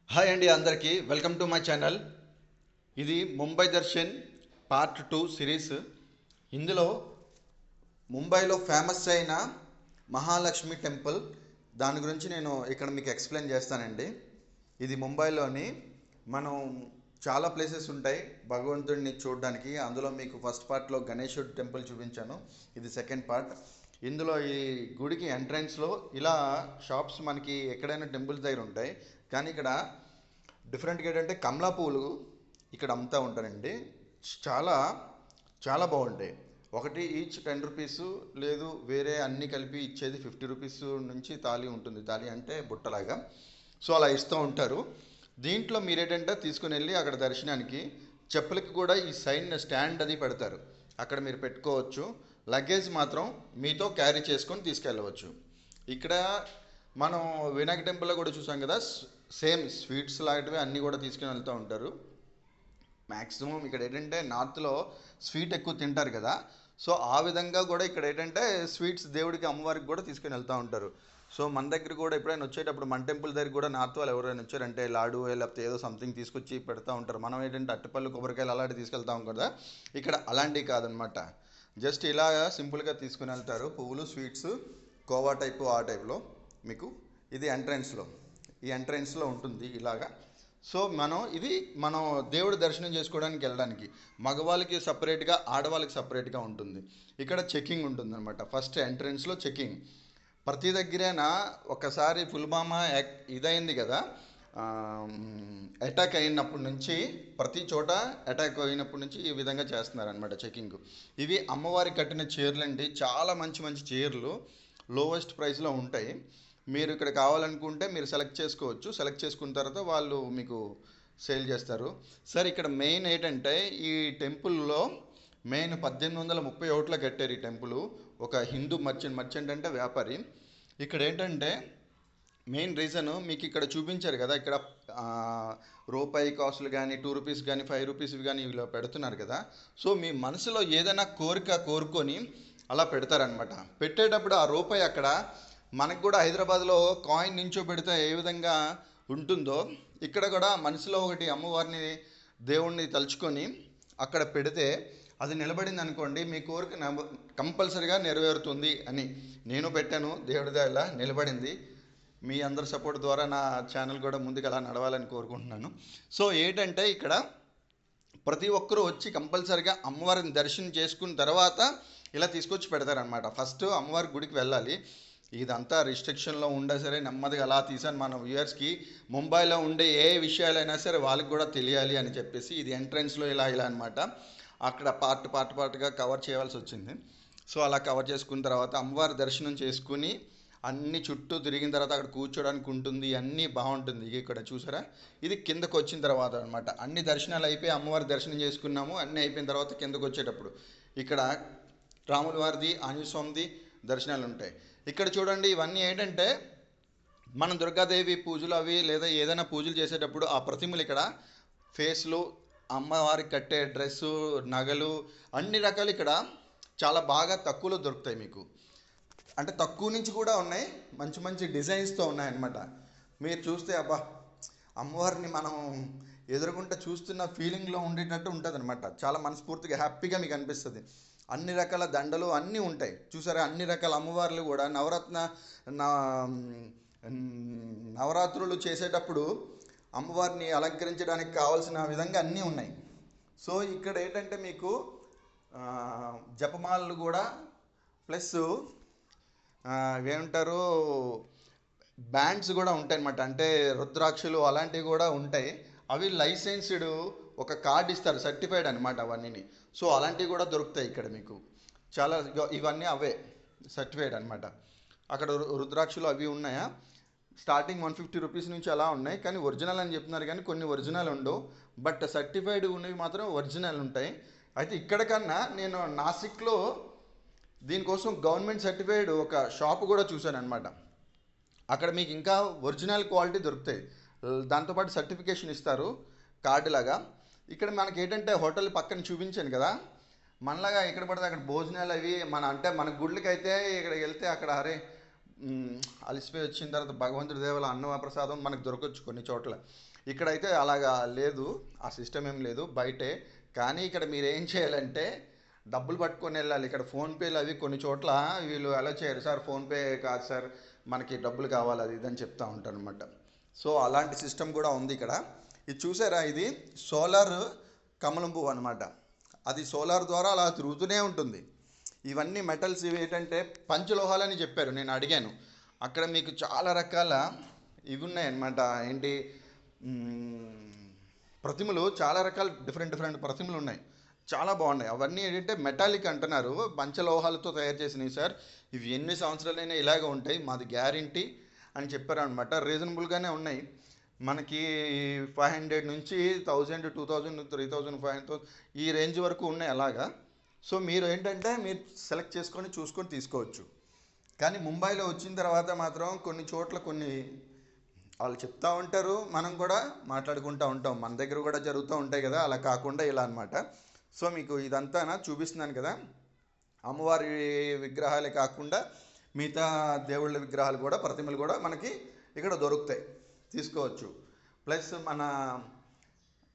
Hi అండి అందరికీ welcome to my channel. ఇది ముంబై దర్శన్ పార్ట్ 2 సిరీస్. ఇందులో ముంబైలో ఫేమస్ అయిన మహాలక్ష్మి టెంపుల్ దాని గురించి నేను ఇక్కడ మీకు ఎక్స్ప్లెయిన్ చేస్తానండి. ఇది ముంబైలోని మనం చాలా ప్లేసెస్ ఉంటాయి భగవంతుడిని చూడడానికి. అందులో మీకు ఫస్ట్ పార్ట్లో గణేశుడి టెంపుల్ చూపించాను, ఇది సెకండ్ పార్ట్. ఇందులో ఈ గుడికి ఎంట్రన్స్లో ఇలా షాప్స్ మనకి ఎక్కడైనా టెంపుల్స్ దగ్గర ఉంటాయి, కానీ ఇక్కడ డిఫరెంట్గా ఏంటంటే కమలా పూలు ఇక్కడ అమ్ముతూ ఉంటారండి. చాలా చాలా బాగుంటాయి. ఒకటి ఈచ్ 10 రూపీస్, లేదు వేరే అన్నీ కలిపి ఇచ్చేది 50 రూపీస్ నుంచి తాళి ఉంటుంది. తాళి అంటే బుట్టలాగా. సో అలా ఇస్తూ ఉంటారు. దీంట్లో మీరేంటంటే తీసుకుని వెళ్ళి అక్కడ దర్శనానికి చెప్పులకి కూడా ఈ సైన్ స్టాండ్ అది పెడతారు, అక్కడ మీరు పెట్టుకోవచ్చు. లగేజ్ మాత్రం మీతో క్యారీ చేసుకొని తీసుకెళ్ళవచ్చు. ఇక్కడ మనం వినాయక టెంపుల్లో కూడా చూసాం కదా, సేమ్ స్వీట్స్ లాంటివి అన్నీ కూడా తీసుకుని వెళ్తూ ఉంటారు. మ్యాక్సిమం ఇక్కడ ఏంటంటే నార్త్లో స్వీట్ ఎక్కువ తింటారు కదా, సో ఆ విధంగా కూడా ఇక్కడ ఏంటంటే స్వీట్స్ దేవుడికి అమ్మవారికి కూడా తీసుకుని వెళ్తూ ఉంటారు. సో మన దగ్గర కూడా ఎప్పుడైనా వచ్చేటప్పుడు మన టెంపుల్ దగ్గర కూడా నార్త్ వాళ్ళు ఎవరైనా వచ్చారంటే లాడు లేకపోతే ఏదో సంథింగ్ తీసుకొచ్చి పెడతా ఉంటారు. మనం ఏంటంటే అట్టిపళ్ళు కొబ్బరికాయలు అలాంటివి తీసుకెళ్తాం కదా, ఇక్కడ అలాంటివి కాదనమాట. జస్ట్ ఇలా సింపుల్గా తీసుకుని వెళ్తారు. పువ్వులు, స్వీట్స్, కోవా టైపు ఆ టైప్లో మీకు. ఇది ఎంట్రన్స్లో, ఈ ఎంట్రన్స్లో ఉంటుంది ఇలాగా. సో మనం దేవుడి దర్శనం చేసుకోవడానికి వెళ్ళడానికి మగవాళ్ళకి సపరేట్గా, ఆడవాళ్ళకి సపరేట్గా ఉంటుంది. ఇక్కడ చెకింగ్ ఉంటుంది అనమాట. ఫస్ట్ ఎంట్రన్స్లో చెకింగ్. ప్రతి దగ్గరైనా ఒకసారి పుల్వామా ఇదైంది కదా, అటాక్ అయినప్పటి నుంచి ప్రతి చోట అటాక్ అయినప్పటి నుంచి ఈ విధంగా చేస్తున్నారనమాట చెకింగ్. ఇవి అమ్మవారి కట్టిన చీరలు అండి, చాలా మంచి మంచి చీరలు లోవెస్ట్ ప్రైస్లో ఉంటాయి. మీరు ఇక్కడ కావాలనుకుంటే మీరు సెలెక్ట్ చేసుకోవచ్చు. సెలెక్ట్ చేసుకున్న తర్వాత వాళ్ళు మీకు సేల్ చేస్తారు. సార్ ఇక్కడ మెయిన్ ఏంటంటే ఈ టెంపుల్లో మెయిన్ 1831లో కట్టారు ఈ టెంపుల్. ఒక హిందూ మర్చెంట్ అంటే వ్యాపారి. ఇక్కడ ఏంటంటే మెయిన్ రీజన్ మీకు ఇక్కడ చూపించారు కదా, ఇక్కడ రూపాయి కాసులు కానీ 2 రూపీస్ కానీ 5 రూపీస్ కానీ ఇలా పెడుతున్నారు కదా. సో మీ మనసులో ఏదైనా కోరుకొని అలా పెడతారనమాట. పెట్టేటప్పుడు ఆ రూపాయి అక్కడ మనకు కూడా హైదరాబాద్లో కాయిన్ నించో పెడితే ఏ విధంగా ఉంటుందో, ఇక్కడ కూడా మనసులో ఒకటి అమ్మవారిని, దేవుణ్ణి తలుచుకొని అక్కడ పెడితే అది నిలబడింది అనుకోండి, మీ కోరిక కంపల్సరిగా నెరవేరుతుంది అని. నేను పెట్టాను, దేవుడి దయ నిలబడింది. మీ అందరి సపోర్ట్ ద్వారా నా ఛానల్ కూడా ముందుకు అలా నడవాలని కోరుకుంటున్నాను. సో ఏంటంటే ఇక్కడ ప్రతి ఒక్కరూ వచ్చి కంపల్సరిగా అమ్మవారిని దర్శనం చేసుకున్న తర్వాత ఇలా తీసుకొచ్చి పెడతారనమాట. ఫస్ట్ అమ్మవారి గుడికి వెళ్ళాలి. ఇదంతా రిస్ట్రిక్షన్లో ఉండే సరే నెమ్మదిగా అలా తీసాను మన వ్యూయర్స్కి. ముంబైలో ఉండే ఏ విషయాలైనా సరే వాళ్ళకి కూడా తెలియాలి అని చెప్పేసి ఇది ఎంట్రన్స్లో ఇలా అనమాట. అక్కడ పార్ట్గా కవర్ చేయాల్సి వచ్చింది. సో అలా కవర్ చేసుకున్న తర్వాత అమ్మవారి దర్శనం చేసుకుని అన్ని చుట్టూ తిరిగిన తర్వాత అక్కడ కూర్చోడానికి ఉంటుంది, అన్నీ బాగుంటుంది. ఇక్కడ చూసారా, ఇది కిందకు వచ్చిన తర్వాత అనమాట. అన్ని దర్శనాలు అయిపోయి అమ్మవారి దర్శనం చేసుకున్నాము. అన్నీ అయిపోయిన తర్వాత కిందకు వచ్చేటప్పుడు ఇక్కడ రాముల వారిది, ఆంజనేయ స్వామిది దర్శనాలు ఉంటాయి. ఇక్కడ చూడండి, ఇవన్నీ ఏంటంటే మనం దుర్గాదేవి పూజలు అవి లేదా ఏదైనా పూజలు చేసేటప్పుడు ఆ ప్రతిమలు ఇక్కడ ఫేస్లు, అమ్మవారికి కట్టే డ్రెస్సు, నగలు, అన్ని రకాలు ఇక్కడ చాలా బాగా తక్కువలో దొరుకుతాయి మీకు. అంటే తక్కువ నుంచి కూడా ఉన్నాయి, మంచి మంచి డిజైన్స్తో ఉన్నాయన్నమాట. మీరు చూస్తే అబ్బా అమ్మవారిని మనం ఎదురుగుంటే చూస్తున్న ఫీలింగ్లో ఉండేటట్టు ఉంటుంది అనమాట. చాలా మనస్ఫూర్తిగా హ్యాపీగా మీకు అనిపిస్తుంది. అన్ని రకాల దండలు అన్నీ ఉంటాయి చూసారా. అన్ని రకాల అమ్మవార్లు కూడా నవరాత్రులు చేసేటప్పుడు అమ్మవారిని అలంకరించడానికి కావాల్సిన విధంగా అన్నీ ఉన్నాయి. సో ఇక్కడ ఏంటంటే మీకు జపమాలలు కూడా ప్లస్ ఏమంటారు బ్యాండ్స్ కూడా ఉంటాయి అన్నమాట. అంటే రుద్రాక్షలు అలాంటివి కూడా ఉంటాయి. అవి లైసెన్స్డ్, ఒక కార్డు ఇస్తారు, సర్టిఫైడ్ అనమాట అవన్నీ. సో అలాంటివి కూడా దొరుకుతాయి ఇక్కడ మీకు చాలా. ఇవన్నీ అవే సర్టిఫైడ్ అనమాట. అక్కడ రుద్రాక్షలు అవి ఉన్నాయా, స్టార్టింగ్ 150 రూపీస్ నుంచి అలా ఉన్నాయి. కానీ ఒరిజినల్ అని చెప్తున్నారు, కానీ కొన్ని ఒరిజినల్ ఉండవు. బట్ సర్టిఫైడ్ ఉన్నవి మాత్రం ఒరిజినల్ ఉంటాయి. అయితే ఇక్కడ కన్నా నేను నాసిక్లో దీనికోసం గవర్నమెంట్ సర్టిఫైడ్ ఒక షాప్ కూడా చూశాను అనమాట. అక్కడ మీకు ఇంకా ఒరిజినల్ క్వాలిటీ దొరుకుతాయి, దాంతోపాటు సర్టిఫికేషన్ ఇస్తారు కార్డు లాగా. ఇక్కడ మనకి ఏంటంటే హోటల్ పక్కన చూపించాను కదా, మనలాగా ఎక్కడ పడితే అక్కడ భోజనాలు అవి మన గుళ్ళకి అయితే ఇక్కడికి వెళ్తే అక్కడ అరే మ్, అలసిపోయి వచ్చిన తర్వాత భగవంతుడి దేవల అన్నప్రసాదం మనకు దొరకవచ్చు కొన్ని చోట్ల. ఇక్కడైతే అలాగా లేదు, ఆ సిస్టమ్ ఏం లేదు బయటే. కానీ ఇక్కడ మీరు ఏం చేయాలంటే డబ్బులు పట్టుకొని వెళ్ళాలి. ఇక్కడ ఫోన్పేలు అవి కొన్ని చోట్ల వీళ్ళు అలా చేయరు సార్, ఫోన్పే కాదు సార్, మనకి డబ్బులు కావాలి అది ఇదని చెప్తా ఉంటారు అనమాట. సో అలాంటి సిస్టమ్ కూడా ఉంది ఇక్కడ. ఇది చూసారా, ఇది సోలార్ కమలం పువ్వు అనమాట. అది సోలార్ ద్వారా అలా తిరుగుతూనే ఉంటుంది. ఇవన్నీ మెటల్స్, ఇవి ఏంటంటే పంచలోహాలని చెప్పారు, నేను అడిగాను. అక్కడ మీకు చాలా రకాల ఇవి ఉన్నాయన్నమాట. ఏంటి, మ్మ్, ప్రతిమలు చాలా రకాల డిఫరెంట్ డిఫరెంట్ ప్రతిమలు ఉన్నాయి, చాలా బాగున్నాయి. అవన్నీ ఏంటంటే మెటాలిక్ అంటున్నారు, పంచలోహాలతో తయారు చేసినవి సార్, ఇవి ఎన్ని సంవత్సరాలైనా ఇలాగే ఉంటాయి, మాది గ్యారంటీ అని చెప్పారు అనమాట. రీజనబుల్గానే ఉన్నాయి. మనకి 500 నుంచి 1000, 2000, 3000, 500 ఈ రేంజ్ వరకు ఉన్నాయి అలాగా. సో మీరు ఏంటంటే మీరు సెలెక్ట్ చేసుకొని చూసుకొని తీసుకోవచ్చు. కానీ ముంబైలో వచ్చిన తర్వాత మాత్రం కొన్ని చోట్ల కొన్ని వాళ్ళు చెప్తా ఉంటారు, మనం కూడా మాట్లాడుకుంటూ ఉంటాం, మన దగ్గర కూడా జరుగుతూ ఉంటాయి కదా, అలా కాకుండా ఇలా అనమాట. సో మీకు ఇదంతా చూపిస్తున్నాను కదా, అమ్మవారి విగ్రహాలే కాకుండా మిగతా దేవుళ్ళ విగ్రహాలు కూడా, ప్రతిమలు కూడా మనకి ఇక్కడ దొరుకుతాయి, తీసుకోవచ్చు. ప్లస్ మన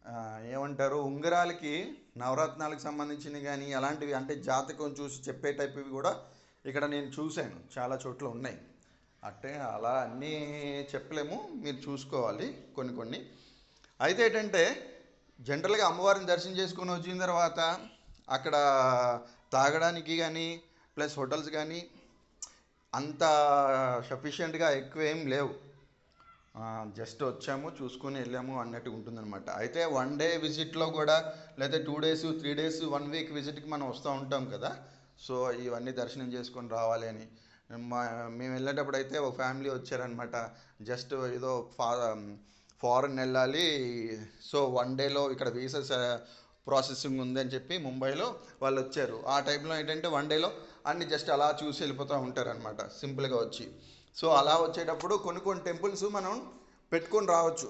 ఆ, ఏమంటారు, ఉంగరాలకి నవరత్నాలకు సంబంధించినవి కానీ అలాంటివి, అంటే జాతకం చూసి చెప్పే టైప్వి కూడా ఇక్కడ నేను చూశాను, చాలా చోట్ల ఉన్నాయి. అంటే అలా అన్నీ చెప్పలేము, మీరు చూసుకోవాలి కొన్ని కొన్ని. అయితే ఏంటంటే జనరల్గా అమ్మవారిని దర్శనం చేసుకొని వచ్చిన తర్వాత అక్కడ తాగడానికి కానీ ప్లస్ హోటల్స్ కానీ అంత సఫిషియెంట్గా ఎక్కువ ఏం లేవు. జస్ట్ వచ్చాము చూసుకొని వెళ్ళాము అన్నట్టు ఉంటుందన్నమాట. అయితే 1 డే విజిట్లో కూడా, లేదా 2 డేస్ 3 డేస్ 1 వీక్ విజిట్కి మనం వస్తూ ఉంటాం కదా. సో ఇవన్నీ దర్శనం చేసుకొని రావాలి అని మా మేము వెళ్ళేటప్పుడు అయితే ఒక ఫ్యామిలీ వచ్చారనమాట. జస్ట్ ఏదో ఫారెన్ వెళ్ళాలి, సో 1 డేలో ఇక్కడ వీసా ప్రాసెసింగ్ ఉందని చెప్పి ముంబైలో వాళ్ళు వచ్చారు. ఆ టైంలో ఏంటంటే 1 డేలో అన్ని జస్ట్ అలా చూసి వెళ్ళిపోతూ ఉంటారనమాట సింపుల్గా వచ్చి. సో అలా వచ్చేటప్పుడు కొన్ని కొన్ని టెంపుల్స్ మనం పెట్టుకొని రావచ్చు.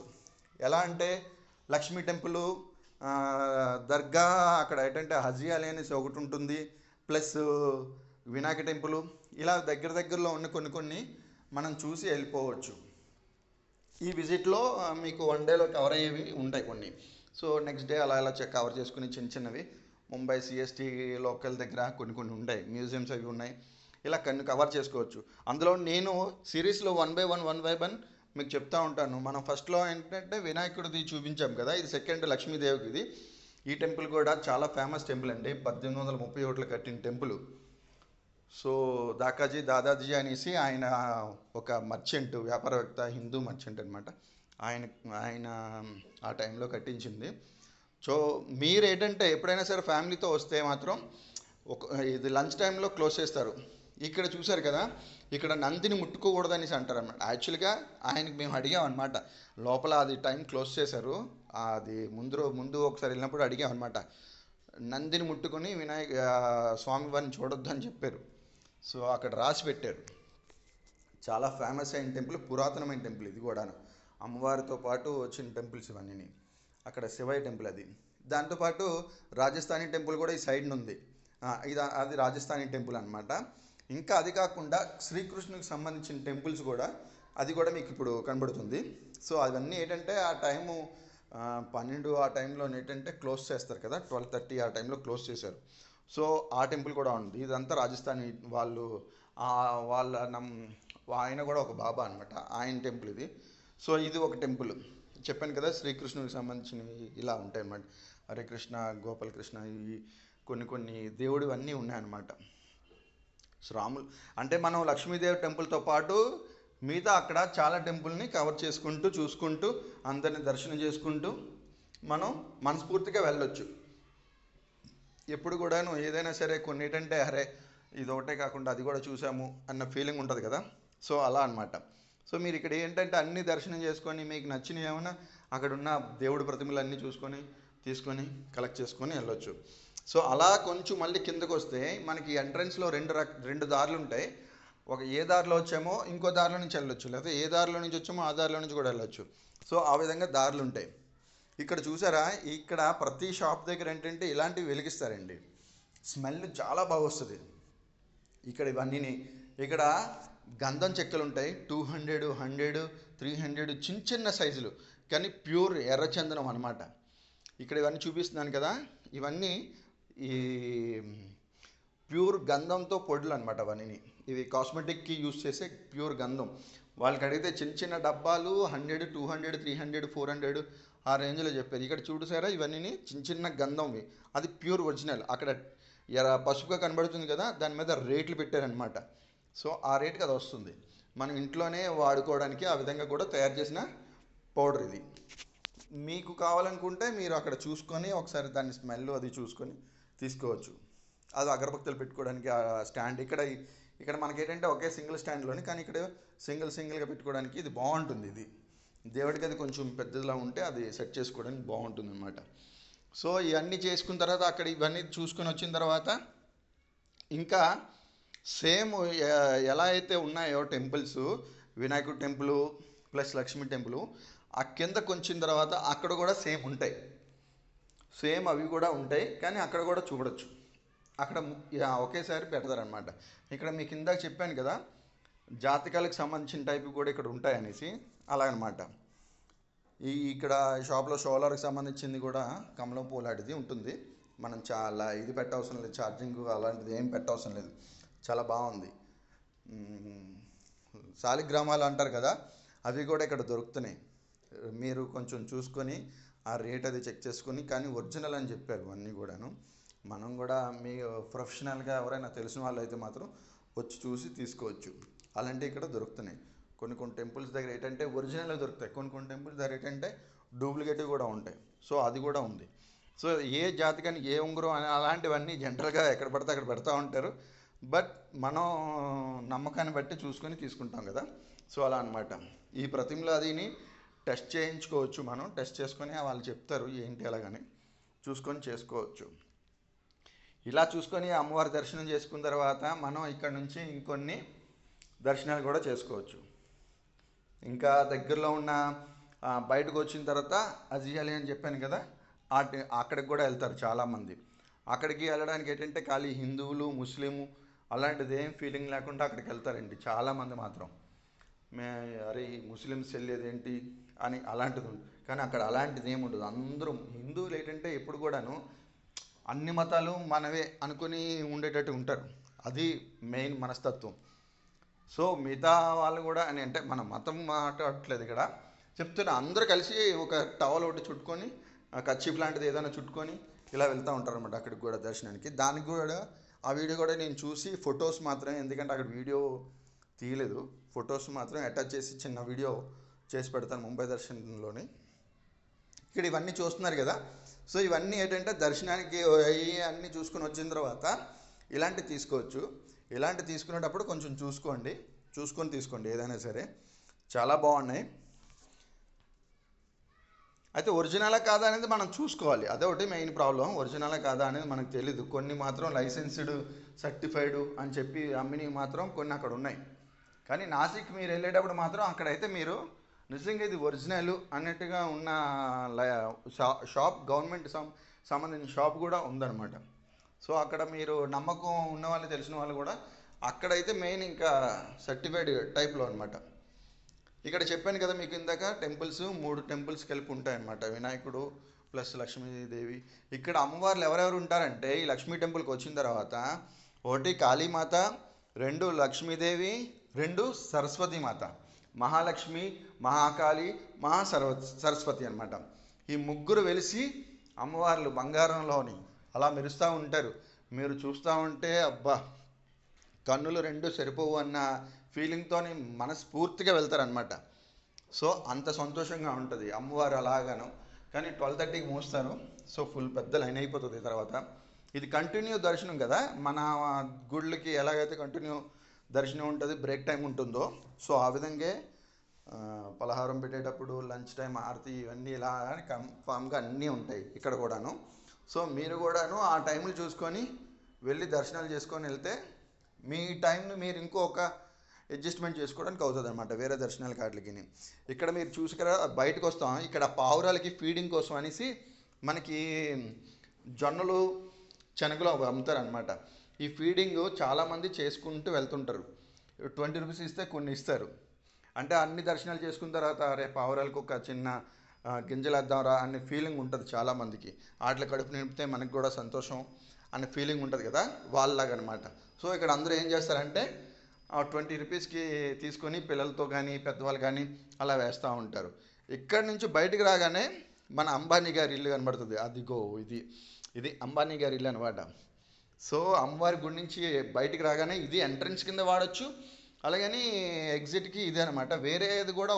ఎలా అంటే లక్ష్మీ టెంపుల్, దర్గా, అక్కడ ఏంటంటే హజీ అలీ అనేసి ఒకటి ఉంటుంది, ప్లస్ వినాయక టెంపుల్, ఇలా దగ్గర దగ్గరలో ఉన్న కొన్ని కొన్ని మనం చూసి వెళ్ళిపోవచ్చు. ఈ విజిట్లో మీకు 1 డేలో కవర్ అయ్యేవి ఉంటాయి కొన్ని. సో నెక్స్ట్ డే అలా అలా కవర్ చేసుకుని చిన్న చిన్నవి ముంబై సిఎస్టీ లోకల్ దగ్గర కొన్ని కొన్ని ఉంటాయి, మ్యూజియంస్ అవి ఉన్నాయి, ఇలా కొన్ని కవర్ చేసుకోవచ్చు. అందులో నేను సిరీస్లో 1 by 1 మీకు చెప్తా ఉంటాను. మనం ఫస్ట్లో ఏంటంటే వినాయకుడిది చూపించాం కదా, ఇది సెకండ్ లక్ష్మీదేవికి. ఈ టెంపుల్ కూడా చాలా ఫేమస్ టెంపుల్ అండి, 1831 కట్టిన టెంపుల్. సో దాదాజీ అనేసి ఆయన ఒక మర్చెంట్, వ్యాపారవేత్త, హిందూ మర్చెంట్ అనమాట. ఆయన ఆయన ఆ టైంలో కట్టించింది. సో మీరు ఏంటంటే ఎప్పుడైనా సరే ఫ్యామిలీతో వస్తే మాత్రం ఇది లంచ్ టైంలో క్లోజ్ చేస్తారు. ఇక్కడ చూశారు కదా, ఇక్కడ నందిని ముట్టుకోకూడదనేసి అంటారు అన్నమాట. యాక్చువల్గా ఆయనకి మేము అడిగాం అనమాట, లోపల అది టైం క్లోజ్ చేశారు, అది ముందు ఒకసారి వెళ్ళినప్పుడు అడిగాం అనమాట, నందిని ముట్టుకొని స్వామివారిని చూడొద్దు అని చెప్పారు. సో అక్కడ రాసి పెట్టారు. చాలా ఫేమస్ అయిన టెంపుల్, పురాతనమైన టెంపుల్ ఇది కూడాను. అమ్మవారితో పాటు వచ్చిన టెంపుల్స్ ఇవన్నీ. అక్కడ శివయ్య టెంపుల్ అది. దాంతోపాటు రాజస్థానీ టెంపుల్ కూడా ఈ సైడ్న ఉంది. అది రాజస్థానీ టెంపుల్ అనమాట. ఇంకా అది కాకుండా శ్రీకృష్ణునికి సంబంధించిన టెంపుల్స్ కూడా, అది కూడా మీకు ఇప్పుడు కనబడుతుంది. సో అవన్నీ ఏంటంటే ఆ టైము 12 ఆ టైంలో ఏంటంటే క్లోజ్ చేస్తారు కదా, 12:30 ఆ టైంలో క్లోజ్ చేశారు. సో ఆ టెంపుల్ కూడా ఉంది. ఇదంతా రాజస్థానీ వాళ్ళు, వాళ్ళ ఆయన కూడా ఒక బాబా అనమాట, ఆయన టెంపుల్ ఇది. సో ఇది ఒక టెంపుల్ చెప్పాను కదా, శ్రీకృష్ణునికి సంబంధించినవి ఇలా ఉంటాయి అన్నమాట. హరే కృష్ణ, గోపాలకృష్ణ, ఇవి కొన్ని కొన్ని దేవుడు అన్నీ ఉన్నాయన్నమాట. రాములు అంటే మనం లక్ష్మీదేవి టెంపుల్తో పాటు మిగతా అక్కడ చాలా టెంపుల్ని కవర్ చేసుకుంటూ చూసుకుంటూ అందరిని దర్శనం చేసుకుంటూ మనం మనస్ఫూర్తిగా వెళ్ళొచ్చు. ఎప్పుడు కూడాను ఏదైనా సరే కొన్ని ఏంటంటే అరే ఇది ఒకటే కాకుండా అది కూడా చూసాము అన్న ఫీలింగ్ ఉంటుంది కదా. సో అలా అనమాట. సో మీరు ఇక్కడ ఏంటంటే అన్ని దర్శనం చేసుకొని మీకు నచ్చినవి ఏమైనా అక్కడ ఉన్న దేవుడి ప్రతిమలు అన్నీ చూసుకొని తీసుకొని కలెక్ట్ చేసుకొని వెళ్ళొచ్చు. సో అలా కొంచెం మళ్ళీ కిందకు వస్తే మనకి ఎంట్రన్స్లో రెండు దారులు ఉంటాయి. ఏ దారిలో వచ్చామో ఇంకో దారిలో నుంచి వెళ్ళొచ్చు, లేకపోతే ఏ దారిలో నుంచి వచ్చామో ఆ దారిలో నుంచి కూడా వెళ్ళొచ్చు. సో ఆ విధంగా దారులు ఉంటాయి. ఇక్కడ చూసారా, ఇక్కడ ప్రతి షాప్ దగ్గర ఏంటంటే ఇలాంటివి వెలిగిస్తారండి, స్మెల్ చాలా బాగా వస్తుంది ఇక్కడ. ఇవన్నీ ఇక్కడ గంధం చెక్కలు ఉంటాయి 200, 100, 300 చిన్న చిన్న సైజులు, కానీ ప్యూర్ ఎర్రచందనం అనమాట. ఇక్కడ ఇవన్నీ చూపిస్తున్నాను కదా, ఇవన్నీ ఈ ప్యూర్ గంధంతో పొడులు అనమాట. అవన్నీ ఇవి కాస్మెటిక్కి యూస్ చేసే ప్యూర్ గంధం. వాళ్ళకి అడిగితే చిన్న చిన్న డబ్బాలు 100, 200, 300, 400 ఆ రేంజ్లో చెప్పారు. ఇక్కడ చూసారా ఇవన్నీ చిన్న చిన్న గంధంవి, అది ప్యూర్ ఒరిజినల్. అక్కడ పసుపుగా కనబడుతుంది కదా, దాని మీద రేట్లు పెట్టారనమాట. సో ఆ రేట్కి అది వస్తుంది. మనం ఇంట్లోనే వాడుకోవడానికి ఆ విధంగా కూడా తయారు చేసిన పౌడర్ ఇది. మీకు కావాలనుకుంటే మీరు అక్కడ చూసుకొని ఒకసారి దాని స్మెల్ అది చూసుకొని తీసుకోవచ్చు. అది అగరబత్తులు పెట్టుకోవడానికి ఆ స్టాండ్ ఇక్కడ మనకేంటంటే ఒకే సింగిల్ స్టాండ్లోని, కానీ ఇక్కడ సింగిల్గా పెట్టుకోవడానికి ఇది బాగుంటుంది. ఇది దేవుడికి అది కొంచెం పెద్దదిలా ఉంటే అది సెట్ చేసుకోవడానికి బాగుంటుంది అనమాట. సో ఇవన్నీ చేసుకున్న తర్వాత అక్కడ ఇవన్నీ చూసుకొని వచ్చిన తర్వాత ఇంకా సేమ్ ఎలా అయితే ఉన్నాయో టెంపుల్స్, వినాయకుడు టెంపుల్ ప్లస్ లక్ష్మీ టెంపుల్, ఆ కిందకు వచ్చిన తర్వాత అక్కడ కూడా సేమ్ ఉంటాయి. సేమ్ అవి కూడా ఉంటాయి, కానీ అక్కడ కూడా చూడవచ్చు. అక్కడ ఒకేసారి పెడతారనమాట. ఇక్కడ మీకు ఇందాక చెప్పాను కదా జాతకాలకు సంబంధించిన టైప్ కూడా ఇక్కడ ఉంటాయనేసి, అలాగనమాట. ఇక్కడ షాప్లో సోలార్కి సంబంధించింది కూడా కమలం పూలాడిది ఉంటుంది. మనం చాలా ఇది పెట్టవసరం లేదు, ఛార్జింగ్ అలాంటిది ఏం పెట్టవసరం లేదు. చాలా బాగుంది. శాలిగ్రామాలు అంటారు కదా, అవి కూడా ఇక్కడ దొరుకుతున్నాయి. మీరు కొంచెం చూసుకొని ఆ రేట్ అది చెక్ చేసుకొని, కానీ ఒరిజినల్ అని చెప్పారు అన్నీ కూడాను. మనం కూడా మీ ప్రొఫెషనల్గా ఎవరైనా తెలిసిన వాళ్ళు అయితే మాత్రం వచ్చి చూసి తీసుకోవచ్చు. అలాంటివి ఇక్కడ దొరుకుతున్నాయి. కొన్ని టెంపుల్స్ దగ్గర ఏంటంటే ఒరిజినల్ దొరుకుతాయి, కొన్ని టెంపుల్స్ దగ్గర ఏంటంటే డూప్లికేటివ్ కూడా ఉంటాయి. సో అది కూడా ఉంది. సో ఏ జాతికానికి ఏ ఉంగరం అని అలాంటివన్నీ జనరల్గా ఎక్కడ పడితే అక్కడ పెడతా ఉంటారు. బట్ మనం నమ్మకాన్ని బట్టి చూసుకొని తీసుకుంటాం కదా. సో అలా అనమాట. ఈ ప్రతిమలో అదిని టెస్ట్ చేయించుకోవచ్చు. మనం టెస్ట్ చేసుకొని వాళ్ళు చెప్తారు ఏంటి అలాగని చూసుకొని చేసుకోవచ్చు. ఇలా చూసుకొని అమ్మవారి దర్శనం చేసుకున్న తర్వాత మనం ఇక్కడ నుంచి ఇంకొన్ని దర్శనాలు కూడా చేసుకోవచ్చు. ఇంకా దగ్గరలో ఉన్న బయటకు వచ్చిన తర్వాత అజియాలి అని చెప్పాను కదా, అక్కడికి కూడా వెళ్తారు చాలామంది. అక్కడికి వెళ్ళడానికి ఏంటంటే ఖాళీ హిందువులు, ముస్లిము అలాంటిది ఏం ఫీలింగ్ లేకుండా అక్కడికి వెళ్తారండి చాలామంది మాత్రం. అరే ముస్లిమ్స్ వెళ్ళేది ఏంటి అని అలాంటిది ఉంది, కానీ అక్కడ అలాంటిది ఏమి ఉండదు. అందరూ హిందువులు ఏంటంటే ఎప్పుడు కూడాను అన్ని మతాలు మనవే అనుకుని ఉండేటట్టు ఉంటారు. అది మెయిన్ మనస్తత్వం. సో మిగతా వాళ్ళు కూడా అని అంటే మన మతం మాట్లాడట్లేదు ఇక్కడ, చెప్తున్నా. అందరూ కలిసి ఒక టవల్ ఒకటి చుట్టుకొని కచ్చిప్ లాంటిది ఏదైనా చుట్టుకొని ఇలా వెళ్తూ ఉంటారు అనమాట అక్కడికి కూడా దర్శనానికి. దానికి కూడా ఆ వీడియో కూడా నేను చూసి ఫొటోస్ మాత్రమే, ఎందుకంటే అక్కడ వీడియో తీయలేదు, ఫొటోస్ మాత్రం అటాచ్ చేసి చిన్న వీడియో చేసి పెడతాను ముంబై దర్శనంలోని. ఇక్కడ ఇవన్నీ చూస్తున్నారు కదా. సో ఇవన్నీ ఏంటంటే దర్శనానికి అన్నీ చూసుకొని వచ్చిన తర్వాత ఇలాంటివి తీసుకోవచ్చు. ఇలాంటివి తీసుకునేటప్పుడు కొంచెం చూసుకొని తీసుకోండి ఏదైనా సరే. చాలా బాగున్నాయి. అయితే ఒరిజినలా కాదా అనేది మనం చూసుకోవాలి. అదే ఒకటి మెయిన్ ప్రాబ్లం. ఒరిజినలా కాదా అనేది మనకు తెలీదు. కొన్ని మాత్రం లైసెన్స్డ్, సర్టిఫైడ్ అని చెప్పి అమ్మినవి మాత్రం కొన్ని అక్కడ ఉన్నాయి. కానీ నాసిక్ మీరు వెళ్ళేటప్పుడు మాత్రం అక్కడైతే మీరు నిజంగా ఇది ఒరిజినల్ అన్నట్టుగా ఉన్న షాప్, గవర్నమెంట్ సంబంధించిన షాప్ కూడా ఉందన్నమాట. సో అక్కడ మీరు నమ్మకం ఉన్న వాళ్ళు, తెలిసిన వాళ్ళు కూడా అక్కడైతే మెయిన్ ఇంకా సర్టిఫైడ్ టైప్లో అనమాట. ఇక్కడ చెప్పాను కదా మీకు ఇందాక టెంపుల్స్ 3 టెంపుల్స్ కలిపి ఉంటాయన్నమాట. వినాయకుడు ప్లస్ లక్ష్మీదేవి. ఇక్కడ అమ్మవార్లు ఎవరెవరు ఉంటారంటే ఈ లక్ష్మీ టెంపుల్కి వచ్చిన తర్వాత 1 కాళీమాత, 2 లక్ష్మీదేవి, 2 సరస్వతీమాత. మహాలక్ష్మి, మహాకాళి, సరస్వతి అనమాట. ఈ ముగ్గురు వెలిసి అమ్మవార్లు బంగారంలోని అలా మెరుస్తూ ఉంటారు. మీరు చూస్తూ ఉంటే అబ్బా కన్నులు 2 సరిపోవు అన్న ఫీలింగ్తో మనస్ఫూర్తిగా వెళ్తారనమాట. సో అంత సంతోషంగా ఉంటుంది అమ్మవారు అలాగాను. కానీ 12:30కి మూస్తారు. సో ఫుల్ పెద్ద లైన్ అయిపోతుంది. తర్వాత ఇది కంటిన్యూ దర్శనం కదా, మన గుళ్ళకి ఎలాగైతే కంటిన్యూ దర్శనం ఉంటుంది, బ్రేక్ టైం ఉంటుందో, సో ఆ విధంగా పలహారం పెట్టేటప్పుడు, లంచ్ టైం, ఆరతి, ఇవన్నీ ఇలా కన్ఫామ్గా అన్నీ ఉంటాయి ఇక్కడ కూడాను. సో మీరు కూడాను ఆ టైంలు చూసుకొని వెళ్ళి దర్శనాలు చేసుకొని వెళ్తే మీ టైంని మీరు ఇంకొక అడ్జస్ట్మెంట్ చేసుకోవడానికి అవుతుంది అనమాట వేరే దర్శనాల కాట్లకి. ఇక్కడ మీరు చూసుకురా బయటకు వస్తాం. ఇక్కడ పావురాలకి ఫీడింగ్ కోసం అనేసి మనకి జొన్నలు, శనగలు అమ్ముతారు అనమాట. ఈ ఫీడింగ్ చాలామంది చేసుకుంటూ వెళ్తుంటారు. రూపీస్ ఇస్తే కొన్ని ఇస్తారు. అంటే అన్ని దర్శనాలు చేసుకున్న తర్వాత రేపు పావురాలకు ఒక చిన్న గింజలు వేద్దాంరా అనే ఫీలింగ్ ఉంటుంది చాలామందికి. వాటిలో కడుపు నింపితే మనకు కూడా సంతోషం అనే ఫీలింగ్ ఉంటుంది కదా, వాళ్ళలాగా అనమాట. సో ఇక్కడ అందరూ ఏం చేస్తారంటే 20 రూపీస్కి తీసుకొని పిల్లలతో కానీ పెద్దవాళ్ళు కానీ అలా వేస్తూ ఉంటారు. ఇక్కడి నుంచి బయటికి రాగానే మన అంబానీ గారి ఇల్లు కనబడుతుంది. అదిగో ఇది అంబానీ గారి ఇల్లు అనమాట. సో అమ్మవారి గుడి నుంచి బయటికి రాగానే ఇది ఎంట్రన్స్ కింద వాడచ్చు, అలాగని ఎగ్జిట్కి ఇదే అనమాట. వేరేది కూడా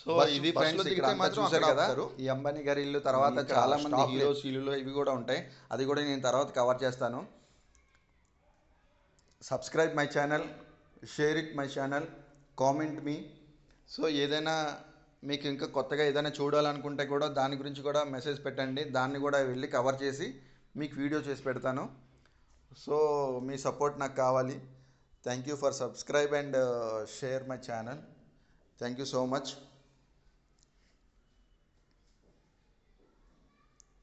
సో ఇది ఫ్రెండ్స్ ఇక్కడ మాత్రం చూసారు కదా ఈ అంబానీ గారి ఇల్లు. తర్వాత చాలా మంది హీరోస్ ఇల్లులు ఇవి కూడా ఉంటాయి, అది కూడా నేను తర్వాత కవర్ చేస్తాను. Subscribe my channel, share it my channel, comment me. So ఏదైనా మీకు ఇంకా కొత్తగా ఏదైనా చూడాలనుకుంటే కూడా దాని గురించి కూడా మెసేజ్ పెట్టండి, దాన్ని కూడా వెళ్ళి కవర్ చేసి మీకు వీడియో చేసి పెడతాను. సో మీ సపోర్ట్ నాకు కావాలి. Thank you for subscribe and share my channel. Thank you so much.